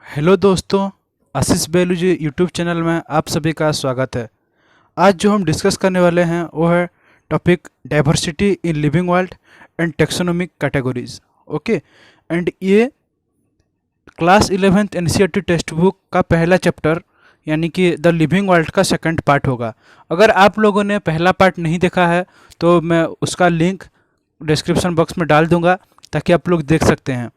Hello दोस्तों, आशीष biology YouTube channel में आप सभी का स्वागत है। आज जो हम डिस्कस करने वाले हैं वो है topic diversity in living world and taxonomic categories. Okay, and ये class 11th NCERT textbook का पहला चैप्टर यानी कि द लिविंग वर्ल्ड का सेकंड पार्ट होगा। अगर आप लोगों ने पहला पार्ट नहीं देखा है तो मैं उसका लिंक डिस्क्रिप्शन बॉक्स में डाल दूंगा ताकि आप लोग देख सकते हैं।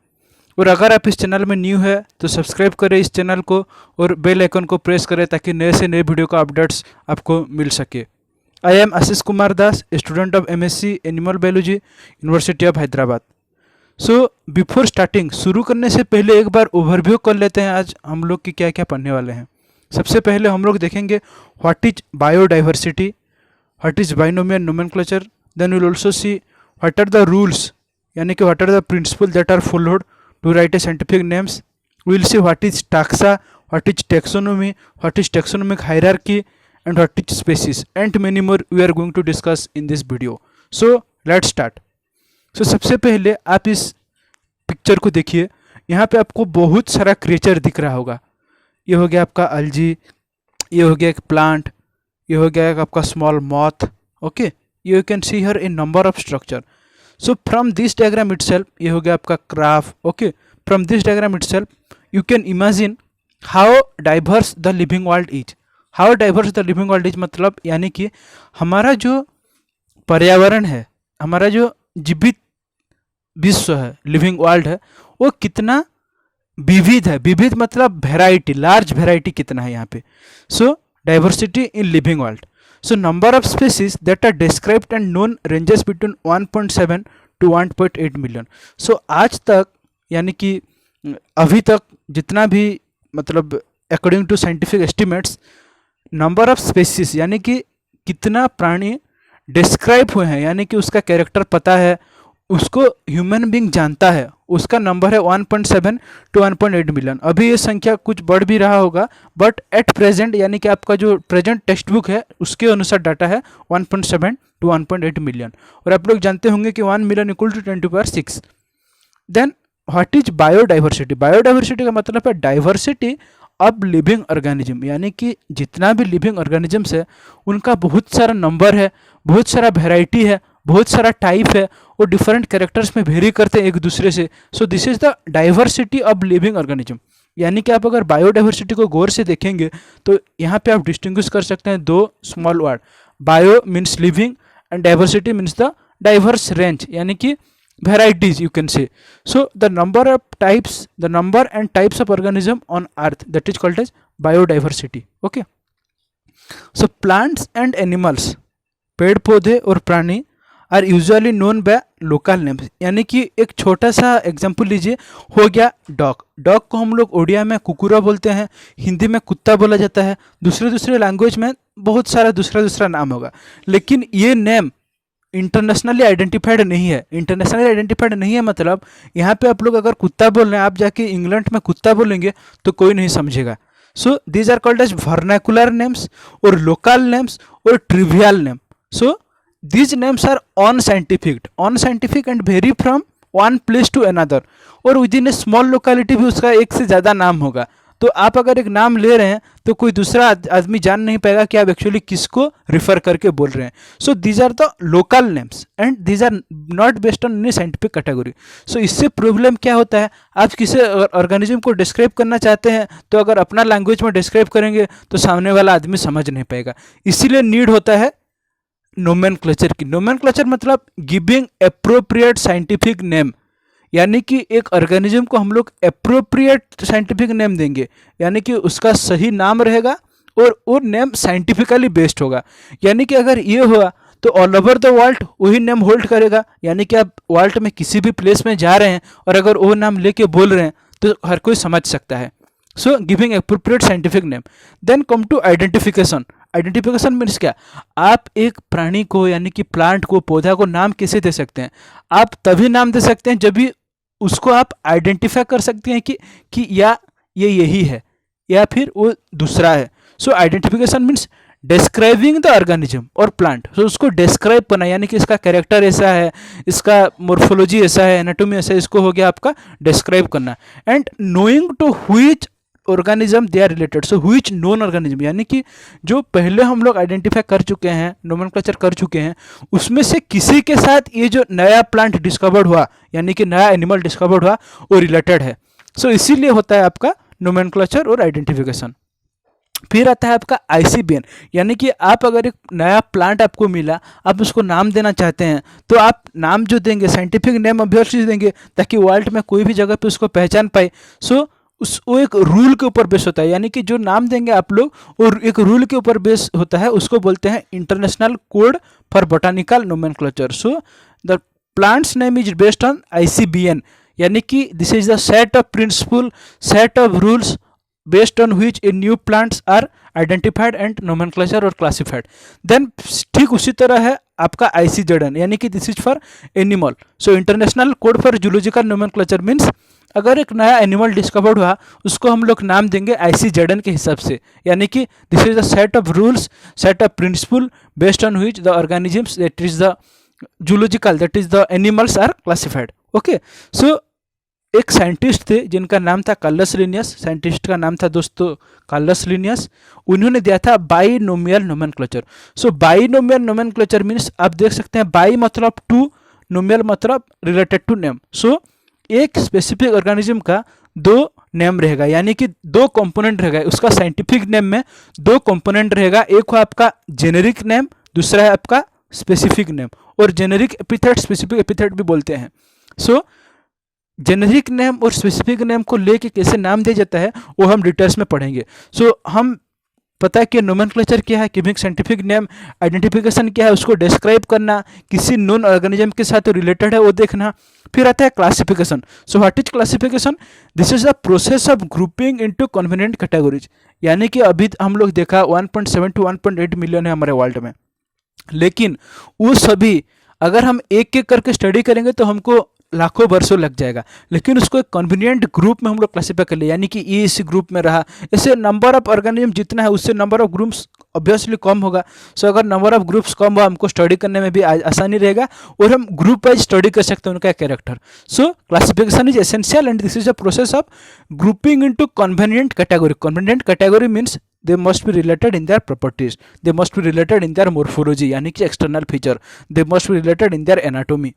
और अगर आप इस चैनल में न्यू है तो सब्सक्राइब करें इस चैनल को और बेल आइकन को प्रेस करें ताकि नए से नए वीडियो का अपडेट्स आपको मिल सके। I am Ashish Kumar Das, student of MSc animal biology, university of Hyderabad. So before starting, शुरू करने से पहले एक बार ओवरव्यू कर लेते हैं आज हम लोग की क्या क्या पढ़ने वाले हैं। सबसे पहले हम लोग देखेंगे what is biodiversity, what is binomial nomenclature. Then will also see what are the rules यानी कि what are the principle that are followed to write a scientific names. We will see what is taxa, what is taxonomy, what is taxonomic hierarchy, and what is species, and many more we are going to discuss in this video. So let's start. So सबसे पहले आप इस picture को देखिए, यहाँ पे आपको बहुत सारा क्रिएचर दिख रहा होगा। ये हो गया आपका अलजी, ये हो गया एक प्लांट, ये हो गया एक आपका small moth. Okay, you can see here in number of structure. So from this diagram itself, ये हो गया आपका craft. Okay, from this diagram itself you can imagine how diverse the living world is. How diverse the living world is मतलब यानी कि हमारा जो पर्यावरण है, हमारा जो जीवित विश्व है, लिविंग वर्ल्ड है, वो कितना विविध है। विविध मतलब वेराइटी, लार्ज वेराइटी कितना है यहाँ पे। So diversity in living world. So number of species that are described and known ranges between 1.7 to 1.8 million. So आज तक यानी कि अभी तक जितना भी मतलब according to scientific estimates number of species यानी कि कितना प्राणी डिस्क्राइब हुए हैं यानी कि उसका कैरेक्टर पता है, उसको ह्यूमन बीइंग जानता है, उसका नंबर है 1.7 टू 1.8 मिलियन। अभी ये संख्या कुछ बढ़ भी रहा होगा बट एट प्रेजेंट यानी कि आपका जो प्रेजेंट टेक्स्ट बुक है उसके अनुसार डाटा है 1.7 टू 1.8 मिलियन। और आप लोग जानते होंगे कि 1 million equal to 10⁻⁶। Then what is biodiversity. Biodiversity का मतलब है डाइवर्सिटी अब लिविंग ऑर्गेनिज्म यानी कि जितना भी लिविंग ऑर्गेनिजम्स है उनका बहुत सारा नंबर है, बहुत सारा वेराइटी है, बहुत सारा टाइप है और डिफरेंट कैरेक्टर्स में वेरी करते हैं एक दूसरे से। सो this is the diversity of living organism. यानी कि आप अगर बायोडाइवर्सिटी को गौर से देखेंगे तो यहाँ पे आप डिस्टिंग्विश कर सकते हैं दो small word. Bio means living and diversity means the diverse range यानी कि varieties you can say. So the number of types, the number and types of organism on earth, that is called as biodiversity. Okay, so plants and animals, पेड़ पौधे और प्राणी are usually known by local names. यानी कि एक छोटा सा example लीजिए, हो गया डॉग। डॉग को हम लोग उड़िया में कुकुरा बोलते हैं, हिंदी में कुत्ता बोला जाता है, दूसरे लैंग्वेज में बहुत सारा दूसरा नाम होगा। लेकिन ये नेम इंटरनेशनली आइडेंटिफाइड नहीं है। इंटरनेशनली आइडेंटिफाइड नहीं है मतलब यहाँ पे आप लोग अगर कुत्ता बोल रहे हैं, आप जाके इंग्लैंड में कुत्ता बोलेंगे तो कोई नहीं समझेगा। So these are called as vernacular names और लोकल नेम्स और trivial name. So these names are on scientific and vary from one place to another. और within a small locality भी उसका एक से ज़्यादा नाम होगा। तो आप अगर एक नाम ले रहे हैं तो कोई दूसरा आदमी जान नहीं पाएगा कि आप एक्चुअली किसको रिफर करके बोल रहे हैं। So these are the local names and these are not based on any scientific category. So इससे प्रॉब्लम क्या होता है, आप किसी ऑर्गेनिज्म को डिस्क्राइब करना चाहते हैं तो अगर अपना लैंग्वेज में डिस्क्राइब करेंगे तो सामने वाला आदमी समझ नहीं पाएगा। इसीलिए नीड होता है नोमेनक्लेचर की। नोमेनक्लेचर मतलब गिविंग अप्रोप्रिएट साइंटिफिक नेम, यानी कि एक ऑर्गेनिज्म को हम लोग अप्रोप्रिएट साइंटिफिक नेम देंगे यानी कि उसका सही नाम रहेगा और वो नेम साइंटिफिकली बेस्ड होगा। यानी कि अगर ये हुआ तो ऑल ओवर द वर्ल्ड वही नेम होल्ड करेगा। यानी कि आप वर्ल्ड में किसी भी प्लेस में जा रहे हैं और अगर वो नाम लेके बोल रहे हैं तो हर कोई समझ सकता है। So giving appropriate scientific name. Then come to identification. Identification means क्या, आप एक प्राणी को यानी कि प्लांट को, पौधा को नाम कैसे दे सकते हैं? आप तभी नाम दे सकते हैं जब भी उसको आप आइडेंटिफाई कर सकते हैं कि या ये यही है या फिर वो दूसरा है। So identification means describing the organism और प्लांट। सो उसको डिस्क्राइब करना यानी कि इसका कैरेक्टर ऐसा है, इसका मोर्फोलॉजी ऐसा है, एनाटॉमी ऐसा है, इसको हो गया आपका डिस्क्राइब करना। And knowing to which organism they are related, so which known organism, यानी कि जो पहले हम लोग आइडेंटिफाई कर चुके हैं, नोमेनक्लेचर कर चुके हैं, उसमें से किसी के साथ ये जो नया प्लांट डिस्कवर्ड हुआ यानी कि नया एनिमल डिस्कवर्ड हुआ वो रिलेटेड है। सो इसीलिए होता है आपका नोमेनक्लेचर और आइडेंटिफिकेशन। फिर आता है आपका आईसीबीएन, यानी कि आप अगर एक नया प्लांट आपको मिला, आप उसको नाम देना चाहते हैं, तो आप नाम जो देंगे साइंटिफिक नेम ऑब्वियसली देंगे ताकि वर्ल्ड में कोई भी जगह पे उसको पहचान पाए। सो वो एक रूल के ऊपर बेस होता है, यानी कि जो नाम देंगे आप लोग और एक रूल के ऊपर बेस होता है, उसको बोलते हैं international code for botanical nomenclature. So the plants name is based on ICBN, यानी कि this is the set of principle, set of rules based on which a new plants are identified and nomenclature or classified. Then ठीक उसी तरह है आपका ICZN, यानी कि this is for animal. So international code for zoological nomenclature means अगर एक नया एनिमल डिस्कवर्ड हुआ उसको हम लोग नाम देंगे ICZN के हिसाब से, यानी कि this is the set of rules, set of principle based on which the organisms that is the zoological that is the animals are classified. Okay, so एक साइंटिस्ट थे जिनका नाम था कार्लस लिनियस, साइंटिस्ट का नाम था दोस्तों कार्लस लिनियस। उन्होंने दिया था बाइनोमियल नोमेनक्लेचर। सो बाइनोमियल नोमेनक्लेचर मीन्स आप देख सकते हैं बाई मतलब टू, नोमियल मतलब रिलेटेड टू नेम। सो एक स्पेसिफिक ऑर्गेनिज्म का दो नेम रहेगा, यानी कि दो कंपोनेंट रहेगा उसका साइंटिफिक नेम में, दो कंपोनेंट रहेगा, एक हो आपका जेनेरिक नेम, दूसरा है आपका स्पेसिफिक नेम, और जेनेरिक एपिथेट स्पेसिफिक एपिथेट भी बोलते हैं। सो जेनेरिक नेम और स्पेसिफिक नेम को लेके कैसे नाम दिया जाता है वो हम डिटेल्स में पढ़ेंगे। सो हम पता है कि नोमेनक्लेचर क्या है, गिविंग साइंटिफिक नेम, आइडेंटिफिकेशन क्या है, उसको डिस्क्राइब करना, किसी नॉन ऑर्गेनिज्म के साथ रिलेटेड है वो देखना। फिर आता है classification. So what is classification? This is the process of grouping into convenient categories, यानी कि अभी हम लोग देखा 1.7 to 1.8 मिलियन है हमारे वर्ल्ड में, लेकिन वो सभी अगर हम एक एक करके स्टडी करेंगे तो हमको लाखों वर्षों लग जाएगा, लेकिन उसको एक कन्वीनियंट ग्रुप में हम लोग क्लासीफाई कर ले, यानी कि ये इसी ग्रुप में रहा। ऐसे नंबर ऑफ ऑर्गेनिज्म जितना है उससे नंबर ऑफ ग्रुप्स ऑब्वियसली कम होगा। सो अगर नंबर ऑफ ग्रुप्स कम हो हमको स्टडी करने में भी आसानी रहेगा और हम ग्रुप वाइज स्टडी कर सकते हैं उनका character. So classification is essential and this is a process of grouping into convenient category. Convenient category means they must be related in their properties, they must be related in their morphology, यानी कि external feature, they must be related in their anatomy.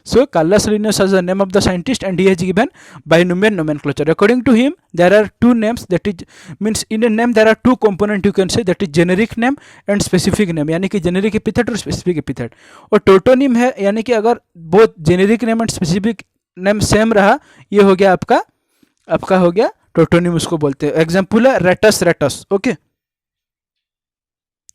So Carlos Linnaeus is the name of the scientist and he has given binomial nomenclature. According to him there are two names, that is means in a name there are two components you can say, that is generic name and specific name, यानी कि generic epithet और specific epithet। और tautonym है, यानी कि अगर both generic name and specific name same रहा ये हो गया आपका हो गया टोटोनिम, उसको बोलते हैं। एग्जाम्पल है रेटस रेटस, ओके,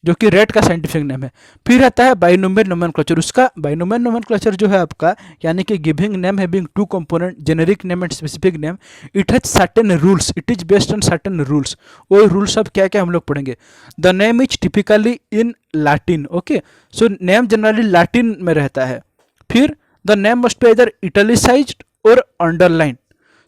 जो कि रेट का साइंटिफिक नेम है। फिर आता है बाइनोमियल नोमेनक्लेचर। उसका बाइनोमियल नोमेनक्लेचर जो है आपका, यानी कि giving name having two component generic name and specific name, it has certain rules, it is based on certain rules. वो रूल्स अब क्या क्या हम लोग पढ़ेंगे। The name is typically in Latin, okay, so name generally Latin में रहता है। फिर the name must be either italicised और अंडरलाइन।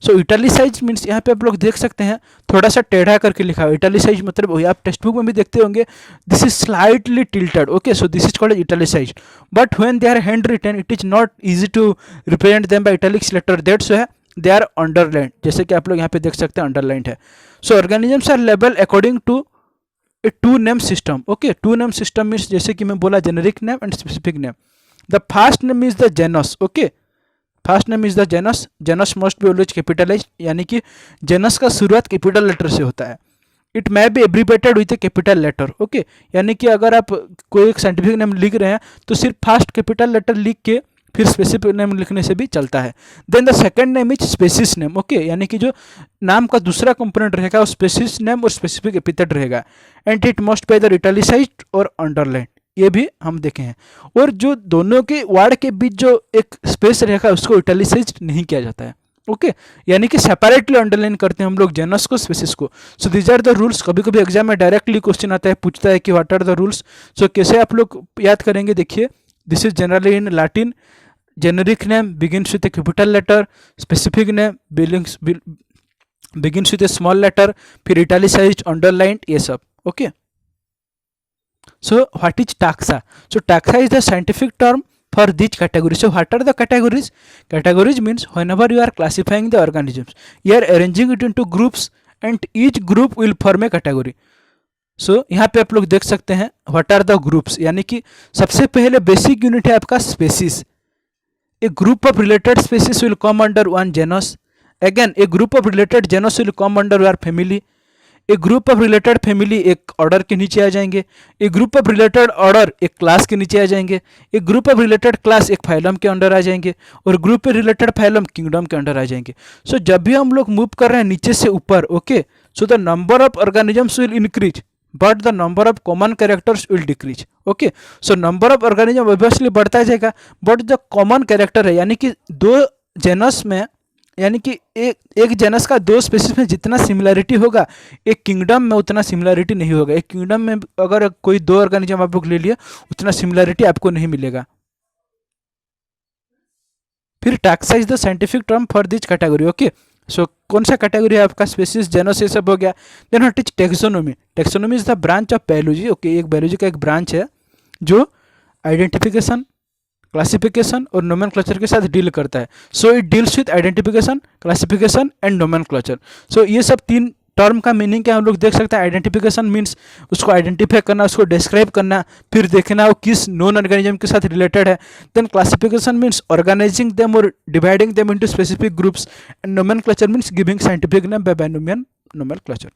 सो इटैलिसाइज मीन्स यहाँ पे आप लोग देख सकते हैं थोड़ा सा टेढ़ा करके लिखा है। इटैलिसाइज मतलब वही आप टेक्स्ट बुक में भी देखते होंगे, this is slightly tilted, okay, so this is called italicise. But when they are hand written it is not easy to represent them by italics letter, that's है दे आर अंडरलाइंड, जैसे कि आप लोग यहाँ पे देख सकते हैं अंडरलाइंड है। So organisms are label according to a two name system, okay, two name system means जैसे कि मैं बोला generic name and specific name. The first name is the genus, okay, first name is the genus, genus must be always capitalise, यानी कि genus का शुरुआत capital letter से होता है। It may be abbreviated with a capital letter, okay, यानी कि अगर आप कोई एक साइंटिफिक नेम लिख रहे हैं तो सिर्फ फर्स्ट कैपिटल लेटर लिख के फिर स्पेसिफिक नेम लिखने से भी चलता है। Then the second name is species name, okay, यानी कि जो नाम का दूसरा कंपोनेंट रहेगा वो स्पेसिस नेम और स्पेसिफिक एपिथेट रहेगा। And it must be either italicised और अंडरलाइन, ये भी हम देखे हैं। और जो दोनों के वर्ड के बीच जो एक स्पेस रहेगा उसको इटैलिसाइज नहीं किया जाता है, ओके, यानी कि सेपरेटली अंडरलाइन करते हैं हम लोग जेनस को स्पेसिस को। So these are the rules. कभी कभी एग्जाम में डायरेक्टली क्वेश्चन आता है, पूछता है कि what are the rules. So कैसे आप लोग याद करेंगे, देखिए, this is generally in Latin, generic name begins with a capital letter, specific name begins with a small letter, फिर इटैलिसाइज्ड, अंडरलाइंड, ये सब, okay. So what is taxa? So taxa is the scientific term for these categories. So what are the categories? Categories means whenever you are classifying the organisms, you are arranging it into groups and each group will form a category. So यहाँ पे आप लोग देख सकते हैं what are the groups, यानी कि सबसे पहले बेसिक यूनिट है आपका species. A group of related species will come under one genus. Again a group of related genus will come under one family. A group of related family एक order के नीचे आ जाएंगे। A group of related order एक class के नीचे आ जाएंगे। A group of related class एक फाइलम के अंडर आ जाएंगे और group of related phylum kingdom के अंडर आ जाएंगे। सो जब भी हम लोग मूव कर रहे हैं नीचे से ऊपर, okay, so the number of organisms will increase but the number of common characters will decrease. Okay, so number of organism obviously बढ़ता जाएगा बट जो कॉमन कैरेक्टर है, यानी कि दो जेनस में, यानी कि एक जेनस का दो स्पीशीज में जितना सिमिलरिटी होगा एक किंगडम में उतना सिमिलरिटी नहीं होगा। एक किंगडम में अगर कोई दो ऑर्गेनिज्म आप लोग ले लिए उतना सिमिलरिटी आपको नहीं मिलेगा। फिर taxa is the scientific term for this category. Okay, so कौन सा कैटेगरी है आपका? स्पीशीज, जेनस, ये सब हो गया। Then what is taxonomy? Taxonomy is the branch of biology. Okay, एक बायोलॉजी का एक ब्रांच है जो आइडेंटिफिकेशन, क्लासिफिकेशन और नोमेनक्लेचर के साथ डील करता है। So it deals with identification, classification and nomenclature. So ये सब तीन टर्म का मीनिंग क्या हम लोग देख सकते हैं। आइडेंटिफिकेशन मीन्स उसको आइडेंटिफाई करना, उसको डिस्क्राइब करना, फिर देखना वो किस नॉन ऑर्गेनिज्म के साथ रिलेटेड है। Then classification means organising them और dividing them into specific groups and nomenclature means giving scientific name by binomial nomenclature.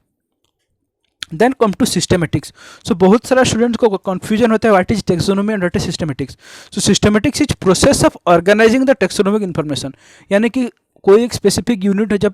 Then come to systematics. So बहुत सारा स्टूडेंट्स को कंफ्यूजन होता है what is taxonomy and what is systematics. So systematics is process of organising the taxonomic information, यानी कि कोई एक specific unit है, जब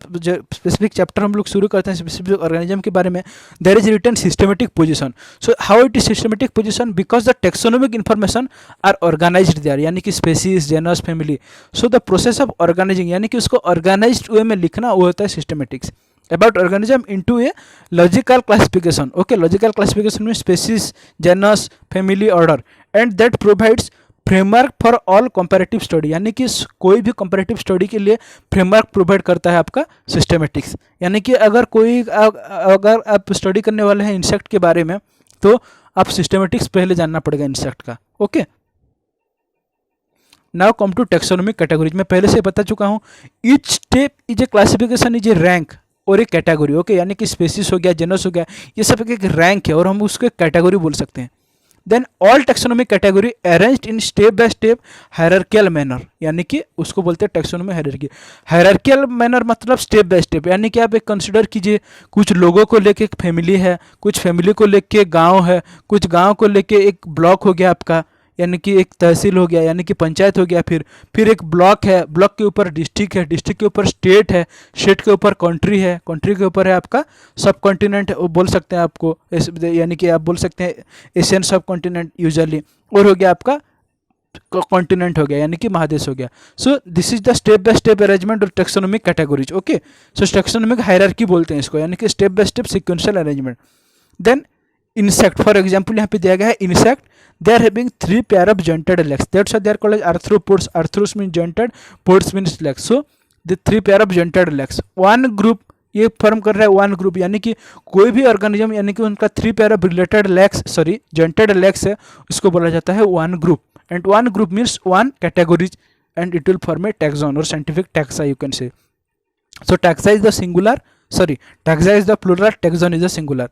स्पेसिफिक चैप्टर हम लोग शुरू करते हैं स्पेसिफिक ऑर्गेनिज्म के बारे में, there is written systematic position. So how it is systematic position? Because the taxonomic information are organised there, यानी कि species, genus, family. So the process of organising, यानी कि उसको ऑर्गेनाइज्ड वे में लिखना, वो होता है systematics. About organism into a logical classification. Okay, logical classification means species, genus, family, order, and that provides framework for all comparative study, यानी कि कोई भी कंपैरेटिव स्टडी के लिए फ्रेमवर्क प्रोवाइड करता है आपका सिस्टमेटिक्स। यानी कि अगर आप स्टडी करने वाले हैं इंसेक्ट के बारे में तो आप सिस्टमेटिक्स पहले जानना पड़ेगा इंसेक्ट का। Okay, now come to taxonomic categories. मैं पहले से बता चुका हूँ, each step is a classification, is a rank और एक कैटेगरी। ओके, यानी कि स्पेसीज हो गया, जेनस हो गया, ये सब एक रैंक है और हम उसको कैटेगरी बोल सकते हैं। Then all taxonomic category arranged in step by step hierarchical manner, यानी कि उसको बोलते हैं टेक्सोनोमी हायरार्की। हायरार्कियल मैनर मतलब स्टेप बाय स्टेप, यानी कि आप एक कंसिडर कीजिए कुछ लोगों को लेके एक फैमिली है, कुछ फैमिली को लेके गांव है, कुछ गांव को लेके एक ब्लॉक हो गया आपका, यानी कि एक तहसील हो गया, यानी कि पंचायत हो गया। फिर एक ब्लॉक है, ब्लॉक के ऊपर डिस्ट्रिक्ट है, डिस्ट्रिक्ट के ऊपर स्टेट है, स्टेट के ऊपर कंट्री है, कंट्री के ऊपर है आपका सब कॉन्टिनेंट, वो बोल सकते हैं आपको, यानी कि आप बोल सकते हैं एशियन सब कॉन्टिनेंट यूजुअली, और हो गया आपका कॉन्टिनेंट हो गया, यानी कि महादेश हो गया। So this is the step by step arrangement of taxonomic categories. Okay, so taxonomic hierarchy बोलते हैं इसको, यानी कि step by step sequential arrangement. Then insect, for example यहाँ पे दिया गया है insect, they are having 3 pair of jointed legs, that's why they are called as arthropods. Arthros means jointed, pods means legs. So the 3 pair of jointed legs, one group, ये form कर रहा है one group, यानी कि कोई भी organism, यानी कि उनका 3 pair of related legs, sorry jointed legs है, उसको बोला जाता है one group. And one group means one categories and it will form a taxon और scientific taxa you can say. So taxa is the singular, sorry, taxa is the plural, taxon is the singular.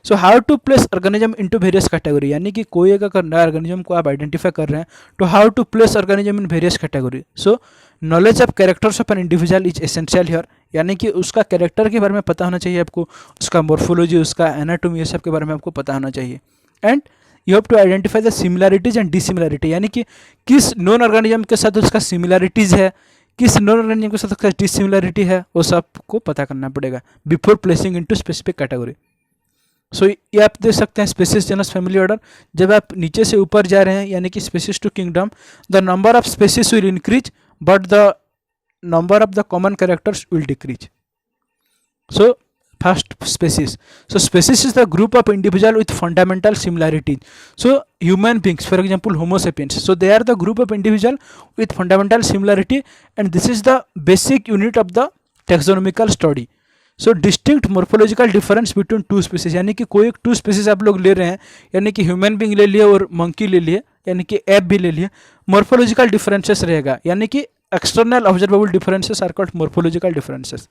So how to place organism into various category, यानी कि कोई एक अगर नया organism को आप identify कर रहे हैं तो how to place organism in various category. So knowledge of characters of an individual is essential here, यानी कि उसका कैरेक्टर के बारे में पता होना चाहिए आपको, उसका मॉर्फोलॉजी, उसका एनाटॉमी, ये सब के बारे में आपको पता होना चाहिए। And you have to identify the similarities and dissimilarity, यानी कि किस नॉन ऑर्गेनिज्म के साथ उसका सिमिलरिटीज है, किस नॉन ऑर्गेनिज्म के साथ डिसिमिलरिटी है, वो सबको पता करना पड़ेगा before placing into specific category. So ये आप देख सकते हैं स्पेसीज, जेनस, फैमिली, ऑर्डर। जब आप नीचे से ऊपर जा रहे हैं, यानी कि species to kingdom, the number of species will increase but the number of the common characters will decrease. So first species, so species is the group of individual with fundamental similarities. So human beings, for example homo sapiens, so they are the group of individual with fundamental similarity and this is the basic unit of the taxonomical study. So distinct morphological difference between two species, यानी कि कोई एक 2 species आप लोग ले रहे हैं, यानी कि ह्यूमन बींग ले लिए और मंकी ले लिए, यानी कि एप भी ले लिए, मॉर्फोलॉजिकल डिफरेंसेस रहेगा, यानी कि external observable differences are called morphological differences.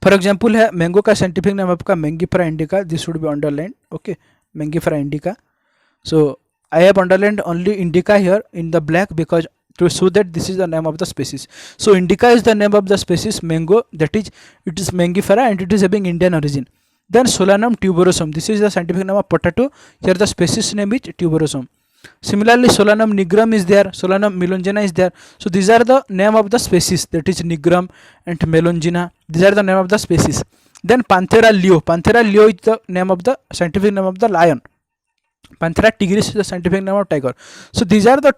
For example है मैंगो का साइंटिफिक नेम आपका Mangifera indica, this should be underline, okay, Mangifera indica. So I have underlined only indica here in the black because to show that this is the name of the species. So indica is the name of the species mango, that is it is mangifera and it is having Indian origin. Then Solanum tuberosum, this is the scientific name of potato, here the species name is tuberosum. Similarly Solanum nigrum is there, Solanum melongena is there. So these are the name of the species, that is nigrum and melongena, these are the name of the species. Then Panthera leo, Panthera leo is the name of the scientific name of the lion. Panthera tigris is the scientific name of tiger. So these are the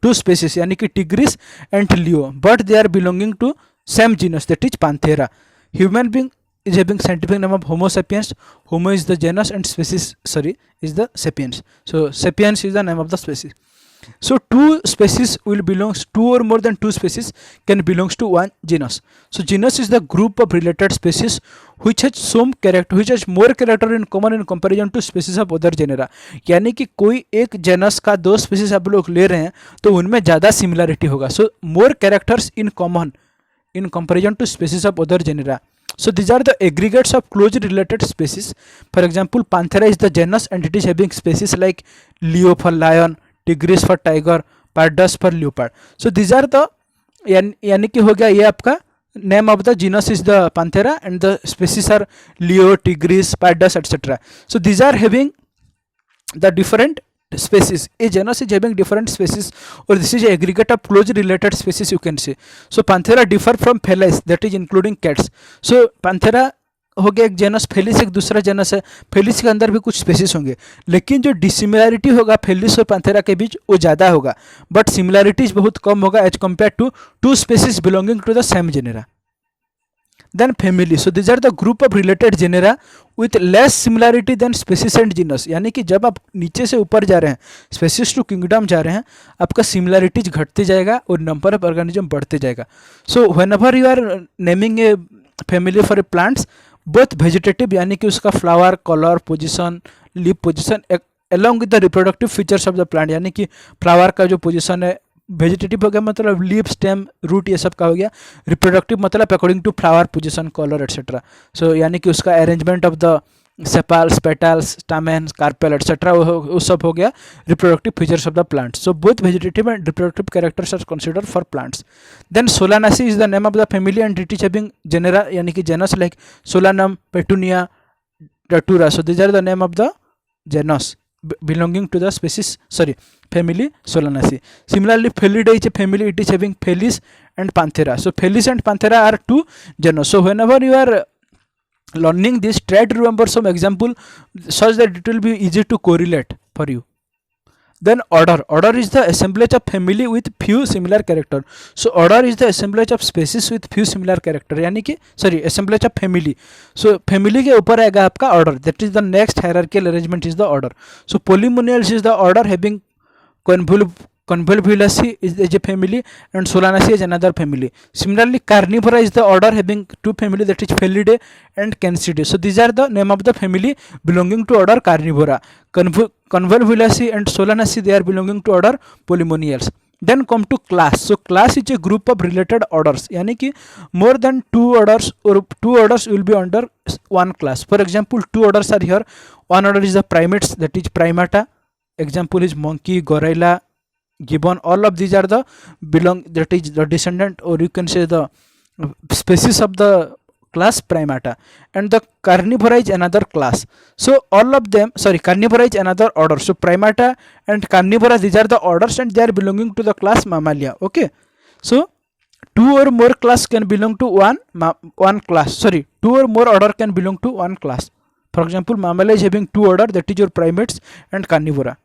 two species, yani ki tigris and leo, but they are belonging to same genus, that is Panthera. Human being is having scientific name of Homo sapiens. Homo is the genus and species is the sapiens. So sapiens is the name of the species. So two species will belongs, two or more than two species can belongs to one genus. So genus is the group of related species which has some character, which has more character in common in comparison to species of other genera. यानी कि कोई एक genus का दो species आप लोग ले रहे हैं तो उनमें ज़्यादा सिमिलरिटी होगा. So more characters in common in comparison to species of other genera. So these are the aggregates of closely related species. For example, Panthera is the genus and it is having species like Leo for lion, Tigris for tiger, Pardus for leopard. So these are the यानी कि हो गया ये आपका name of the genus is the Panthera and the species are Leo, Tigris, Pardus, etc. So these are having the different species. A genus is having different species, or this is a aggregate of closely related species, you can say. So Panthera differ from Felis, that is including cats. So Panthera हो गया एक genus, Felis एक दूसरा genus है, Felis के अंदर भी कुछ स्पेसिस होंगे, लेकिन जो डिसिमिलरिटी होगा फेलिस और पैंथेरा के बीच वो ज़्यादा होगा, बट सिमिलरिटीज बहुत कम होगा as compare to two species belonging to the same genera. Then family, so these are the group of related genera with less similarity than species and genus. यानी कि जब आप नीचे से ऊपर जा रहे हैं, स्पेसीज टू किंगडम जा रहे हैं, आपका सिमिलरिटीज घटते जाएगा और नंबर ऑफ ऑर्गेनिज्म बढ़ते जाएगा. So whenever you are naming a family for a plants, both vegetative यानी कि उसका flower, colour, position, leaf position along with the reproductive features of the plant, यानी कि फ्लावर का जो पोजिशन है, वेजिटेटिव हो गया मतलब लीफ, स्टेम, रूट, ये सब का हो गया. रिप्रोडक्टिव मतलब according to flower position, colour etcetera. So यानी कि उसका arrangement of the sepals, petals, stamens, carpel etcetera वो सब हो गया reproductive features of the plant. So both vegetative and reproductive characters are considered for plants. Then Solanaceae is the name of the family and it is having genera यानी कि genus like Solanum, Petunia, Datura. So these are the name of the genus belonging to the species family Solanaceae. Similarly Felidae is a family, it is having Felis and Panthera. So Felis and Panthera are two genus. So whenever you are learning this, try to remember some example such that it will be easy to correlate for you. Then order is the assemblage of family with few similar character. So order is the assemblage of species with few similar character, यानी कि assemblage of family. So family के ऊपर आएगा आपका order, that is the next hierarchical arrangement is the order. So Polymoniales is the order having Convolvulaceae is a family and Solanaceae is another family. Similarly Carnivora is the order having two family, that is Felidae and Cancidae. So these are the name of the family belonging to order Carnivora. Convolvulaceae and Solanaceae, they are belonging to order Polymoniales. Then come to class. So class is a group of related orders, यानी कि more than two orders or two orders will be under one class. For example, two orders are here. One order is the primates, that is Primata. Example is monkey, gorilla, gibbon. All of these are the that is the descendant, or you can say the species of the class Primata. And the Carnivora is another class. So all of them, Carnivora is another order. So Primata and Carnivora, these are the orders and they are belonging to the class Mammalia. Okay, so two or more class can belong to one class. Two or more order can belong to one class. For example, Mammalia is having two order, that is your primates and Carnivora.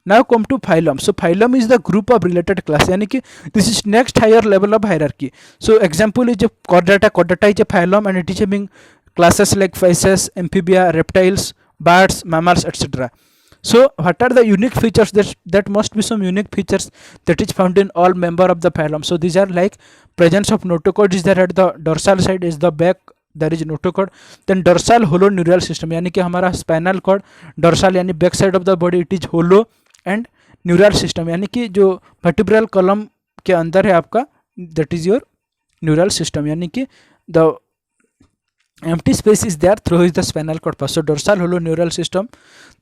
Now come to phylum. So phylum is the group of related class, यानी कि this is next higher level of hierarchy. So example is Chordata. Chordata is a phylum and it is having classes like fishes, amphibia, reptiles, birds, mammals, etc. So what are the unique features? That must be some unique features that is found in all member of the phylum. So these are like presence of notochord is there at the dorsal side, is the back there is notochord. Then dorsal hollow neural system, यानी कि हमारा spinal cord dorsal यानी back side of the body, it is hollow. And neural system यानी कि जो vertebral column के अंदर है आपका, that is your neural system, यानी कि the empty space is there through is the spinal corpus. So dorsal hollow neural system.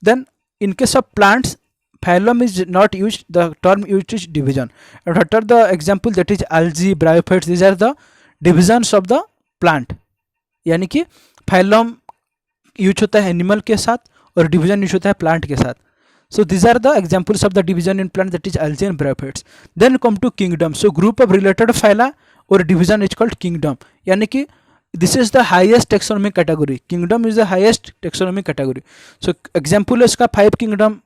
Then in case of plants, phylum is not used, the term used is division. And what are the example, that is algae, bryophytes, these are the divisions of the plant. यानी कि phylum use होता है animal के साथ और division use होता है plant के साथ. So these are the examples of the division in plant, that is algae and bryophytes. Then come to kingdom. So group of related phyla or division is called kingdom. यानी कि this is the highest taxonomic category. Kingdom is the highest taxonomic category. So example is का five kingdom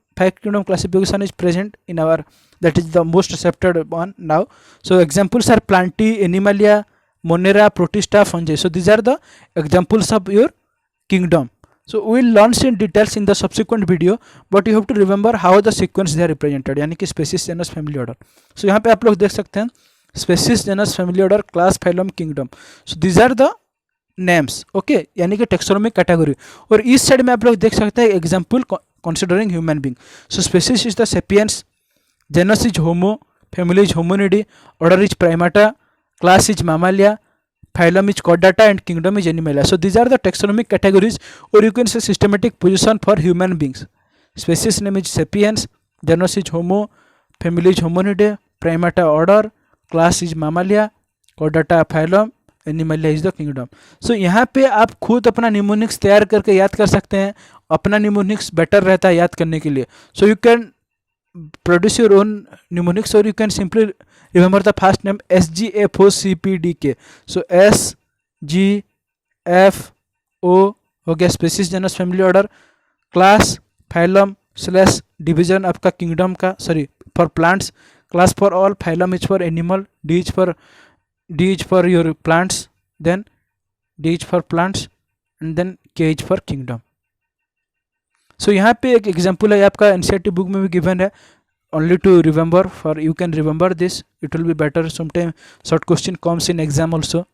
classification is present in our, that is the most accepted one now. So examples are Plantae, Animalia, Monera, Protista, Fungi. So these are the examples of your kingdom. So we will learn in details in the subsequent video, but you have to remember how the sequence they are represented, यानी कि species, genus, family, order. So यहाँ पे आप लोग देख सकते हैं species, genus, family, order, class, phylum, kingdom. So these are the names, okay, यानी कि taxonomic category. और इस साइड में आप लोग देख सकते हैं example considering human being. So species is the sapiens, genus is homo, family is hominidae, order is primata, class is mammalia, phylum is chordata, and kingdom is animalia. So these are the taxonomic categories, or you can say systematic position for human beings. Species name is sapiens, genus is homo, family is hominidae, primata order, class is mammalia, chordata phylum, Animalia is the kingdom. So यहाँ पे आप खुद अपना mnemonics तैयार करके याद कर सकते हैं. अपना निमोनिक्स बेटर रहता है याद करने के लिए. So you can produce your own mnemonics, और you can simply remember the first name SGFOCPDK. So SGFO हो गया species, genus, family, order, class, phylum slash division आपका किंगडम का, sorry for plants, class for all, phylum is for animal, D is for your plants, then D is for plants, and then K is for kingdom. So यहाँ पे एक example है आपका NCERT book में भी given है, only to remember, for you can remember this, it will be better. Sometime short question comes in exam also.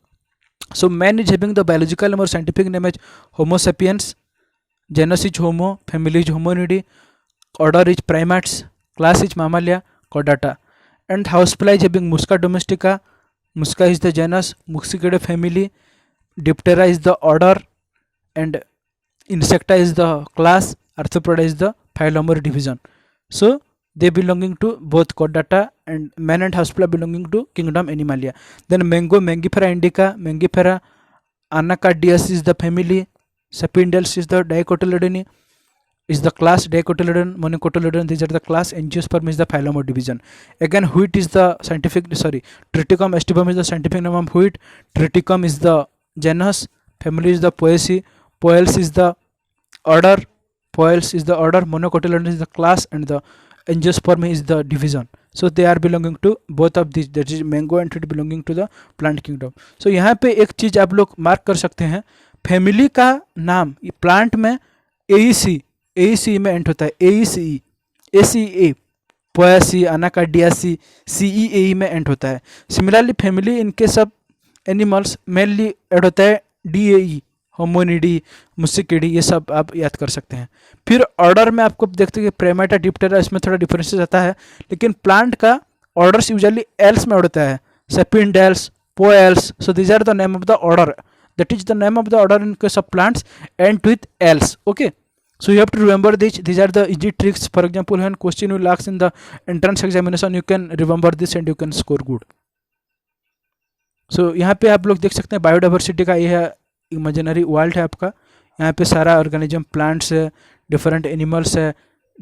So man is having the biological name or scientific name as Homo sapiens, genus is Homo, family is Hominidae, order is primates, class is Mammalia, chordata. And housefly is having Musca domestica, Musca is the genus, Muscidae family, Diptera is the order, and Insecta is the class, Arthropoda is the phylum or division. So they belonging to both chordata, and man and housefly belonging to kingdom Animalia. Then mango, Mangifera indica, Mangifera Anacardiaceae is the family, Sapindales is the dicotyledone, is the class, Dicotyledon, Monocotyledon, these are the class, Angiosperm is the phylum or division. Again wheat is the scientific, Triticum aestivum is the scientific name of wheat, Triticum is the genus, family is the Poaceae, Poales is the order, Monocotyledon is the class, and the Angiosperm is the division. So they are belonging to both of these, that is mango and it belonging to the plant kingdom. So यहाँ पे एक चीज आप लोग mark कर सकते हैं, family का नाम प्लांट में AEC में एंड होता है, ACE, पोएसी, अनाकार्डियासी, CEAE में एंड होता है. Similarly family in case of animals mainly end होता है DAE, होमोनिडी, मुसिकिडी, ये सब आप याद कर सकते हैं. फिर ऑर्डर में आपको देखते हैं प्रेमेटा, डिप्टेरा, इसमें थोड़ा डिफरेंसेस आता है, लेकिन प्लांट का ऑर्डर्स यूजुअली एल्स में होता है, Sapindales, Poales. So these are the name of the order, that is the name of the order in case of plants and with ales. Okay, so you have to remember this. These are the easy tricks. For example, when question will ask in the entrance examination, you can remember this and you can score good. So यहाँ पे आप लोग देख सकते हैं biodiversity का ये है इमेजिनरी वर्ल्ड है आपका. यहाँ पे सारा ऑर्गेनिज्म, प्लांट्स है, डिफरेंट एनिमल्स है,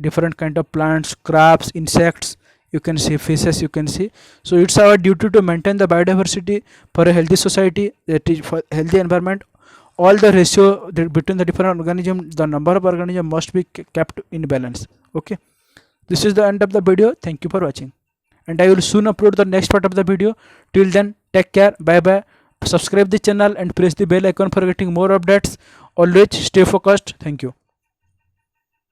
different kind of plants, crops, insects, you can see fishes, you can see. So it's our duty to maintain the biodiversity for a healthy society, that is for healthy environment. All the ratio between the different organisms, the number of organisms must be kept in balance. Okay, this is the end of the video. Thank you for watching, and I will soon upload the next part of the video. Till then, take care, bye bye. Subscribe the channel and press the bell icon for getting more updates. Always stay focused. Thank you.